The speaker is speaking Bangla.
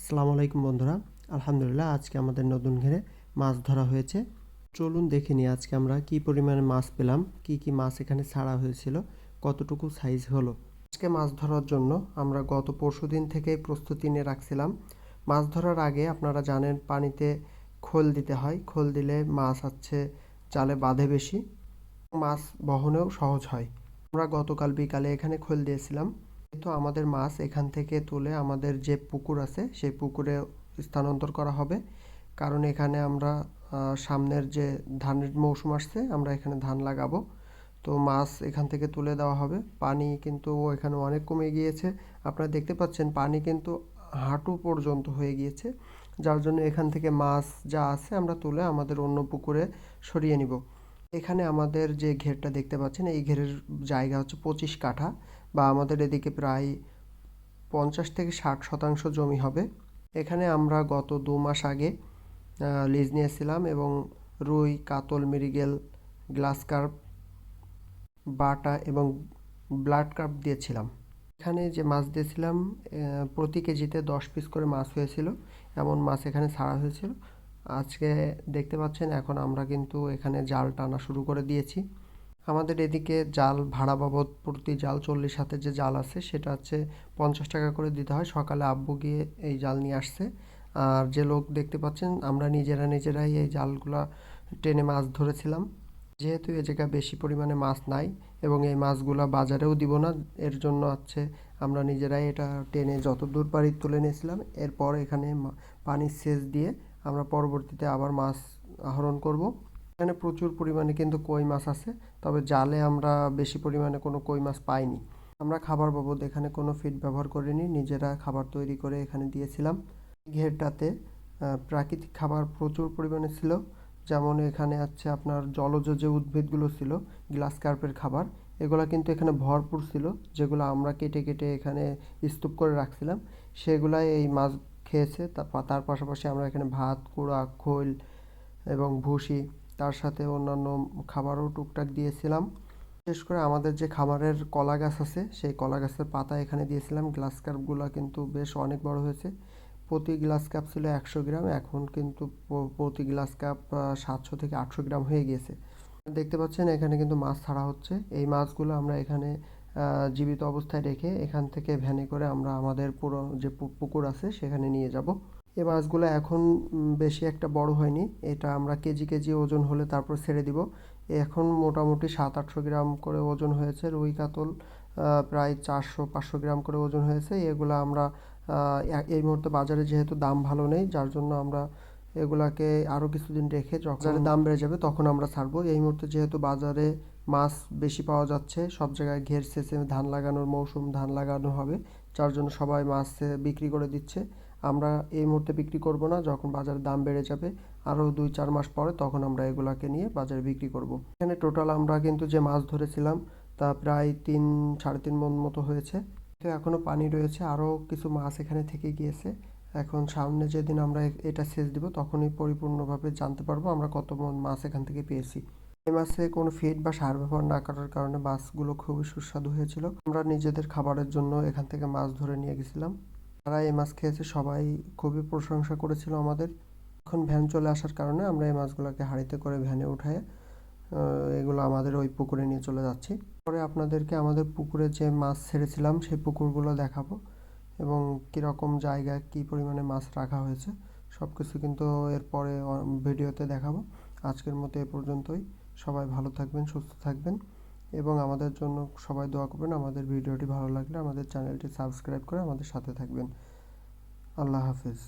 আসসালামু আলাইকুম বন্ধুরা। আলহামদুলিল্লাহ, আজকে আমাদের নতুন ঘেরে মাছ ধরা হয়েছে। চলুন দেখে নিই আজকে আমরা কি পরিমাণে মাছ পেলাম, কি কি মাছ এখানে ছাড়া হয়েছিল, কতটুকু সাইজ হলো। আজকে মাছ ধরার জন্য আমরা গত পরশুদিন থেকেই প্রস্তুতি নিয়ে রাখছিলাম। মাছ ধরার আগে আপনারা জানেন পানিতে খোল দিতে হয়, খোল দিলে মাছ জালে বাঁধে বেশি, মাছ বহনেও সহজ হয়। আমরা গতকাল বিকালে এখানে খোল দিয়েছিলাম। তো আমাদের মাছ এখান থেকে তুলে আমাদের যে পুকুর আছে সেই পুকুরে স্থানান্তর করা হবে, কারণ এখানে আমরা সামনের যে ধানের মৌসুম আসছে, আমরা এখানে ধান লাগাবো। তো মাছ এখান থেকে তুলে দেওয়া হবে। পানি কিন্তু এখানে অনেক কমে গিয়েছে, আপনারা দেখতে পাচ্ছেন পানি কিন্তু হাঁটু পর্যন্ত হয়ে গিয়েছে, যার জন্য এখান থেকে মাছ যা আছে আমরা তুলে আমাদের অন্য পুকুরে সরিয়ে নিব। এখানে আমাদের যে ঘেরটা দেখতে পাচ্ছেন, এই ঘেরের জায়গা হচ্ছে 25 কাঠা, বা আমাদের এদিকে প্রায় 50 থেকে 60% জমি হবে। এখানে আমরা গত 2 মাস আগে লিজ নিয়েছিলাম এবং রুই, কাতল, মৃগেল, গ্লাস কার্প, বাটা এবং ব্লাড কার্প দিয়েছিলাম। এখানে যে মাছ দিয়েছিলাম প্রতি কেজিতে 10 পিস করে মাছ হয়েছিল, এমন মাছ এখানে ছাড়া হয়েছিল। আজকে দেখতে পাচ্ছেন এখন আমরা কিন্তু এখানে জাল টানা শুরু করে দিয়েছি। আমাদের এদিকে জাল ভাড়া বাবদ প্রতি জাল 40 হাতের যে জাল আছে সেটা হচ্ছে 50 টাকা করে দিতে হয়। সকালে আব্বু গিয়ে এই জাল নিয়ে আসছে। আর যে লোক দেখতে পাচ্ছেন, আমরা নিজেরাই এই জালগুলা টেনে মাছ ধরেছিলাম। যেহেতু এ জায়গায় বেশি পরিমাণে মাছ নাই এবং এই মাছগুলা বাজারেও দিব না, এর জন্য আমরা নিজেরাই এটা টেনে যতদূর পারি তুলে নিয়েছিলাম। এরপর এখানে পানির সেচ দিয়ে আমরা পরবর্তীতে আবার মাছ আহরণ করব। এখানে প্রচুর পরিমাণে কিন্তু কই মাছ আছে, তবে জালে আমরা বেশি পরিমাণে কোনো কই মাছ পাইনি। আমরা খাবার বাবদ এখানে কোনো ফিড ব্যবহার করিনি, নিজেরা খাবার তৈরি করে এখানে দিয়েছিলাম। ঘেরটাতে প্রাকৃতিক খাবার প্রচুর পরিমাণে ছিল, যেমন এখানে আপনার জলজ যে উদ্ভিদগুলো ছিল, গ্লাস কার্পের খাবার, এগুলো কিন্তু এখানে ভরপুর ছিল, যেগুলো আমরা কেটে কেটে এখানে স্তূপ করে রাখছিলাম, সেগুলাই এই মাছ খেয়েছে। তার পাশাপাশি আমরা এখানে ভাত, কুড়া, খৈল এবং ভুসি, তার সাথে অন্যান্য খাবারও টুকটাক দিয়েছিলাম। বিশেষ করে আমাদের যে খামারের কলা গাছ আছে, সেই কলা গাছের পাতা এখানে দিয়েছিলাম। গ্লাস কাপগুলো কিন্তু বেশ অনেক বড় হয়েছে। প্রতি গ্লাস কাপ ছিল 100 গ্রাম, এখন কিন্তু প্রতি গ্লাস কাপ 700 থেকে 800 গ্রাম হয়ে গিয়েছে। দেখতে পাচ্ছেন এখানে কিন্তু মাছ ছাড়া হচ্ছে। এই মাছগুলো আমরা এখানে জীবিত অবস্থায় রেখে এখান থেকে ভ্যানে করে আমরা আমাদের পুরো যে পুকুর আছে সেখানে নিয়ে যাব। এই মাছগুলো এখন বেশি একটা বড় হয়নি, এটা আমরা কেজি কেজি ওজন হলে তারপর ছেড়ে দিব। এখন মোটামুটি 700-800 গ্রাম করে ওজন হয়েছে। রুই কাতল প্রায় 400-500 গ্রাম করে ওজন হয়েছে। এগুলো আমরা এই মুহূর্তে বাজারে যেহেতু দাম ভালো নেই, যার জন্য আমরা এগুলাকে আরও কিছুদিন রেখে যখন বাজারে দাম বেড়ে যাবে তখন আমরা ছাড়বো। এই মুহূর্তে যেহেতু বাজারে মাছ বেশি পাওয়া যাচ্ছে, সব জায়গায় ঘের শেষে ধান লাগানোর মৌসুম, ধান লাগানো হবে, যার জন্য সবাই মাছ বিক্রি করে দিচ্ছে। আমরা এই মুহূর্তে বিক্রি করব না, যখন বাজারের দাম বেড়ে যাবে আরও 2-4 মাস পরে, তখন আমরা এগুলাকে নিয়ে বাজারে বিক্রি করব। এখানে টোটাল আমরা কিন্তু যে মাছ ধরেছিলাম তা প্রায় 3-3.5 মণ মতো হয়েছে। তো এখনও পানি রয়েছে, আরও কিছু মাছ এখানে থেকে গিয়েছে। এখন সামনে যেদিন আমরা এটা সেচ দিব তখনই পরিপূর্ণভাবে জানতে পারবো আমরা কত মণ মাছ এখান থেকে পেয়েছি। এই মাছে কোনো ফিড বা সার ব্যবহার না করার কারণে মাছগুলো খুবই সুস্বাদু হয়েছিল। আমরা নিজেদের খাবারের জন্য এখান থেকে মাছ ধরে নিয়ে গেছিলাম। যারা এই মাছ খেয়েছে সবাই খুবই প্রশংসা করেছিল আমাদের। এখন ভ্যান চলে আসার কারণে আমরা এই মাছগুলোকে হাঁড়িতে করে ভ্যানে উঠায় এগুলো আমাদের ওই পুকুরে নিয়ে চলে যাচ্ছি। পরে আপনাদেরকে আমাদের পুকুরে যে মাছ ছেড়েছিলাম সেই পুকুরগুলো দেখাবো এবং কীরকম জায়গায় কী পরিমাণে মাছ রাখা হয়েছে সব কিছু কিন্তু এরপরে ভিডিওতে দেখাবো। আজকের মতো এ পর্যন্তই। সবাই ভালো থাকবেন, সুস্থ থাকবেন এবং আমাদের জন্য সবাই দোয়া করবেন। আমাদের ভিডিওটি ভালো লাগলে আমাদের চ্যানেলটি সাবস্ক্রাইব করে আমাদের সাথে থাকবেন। আল্লাহ হাফেজ।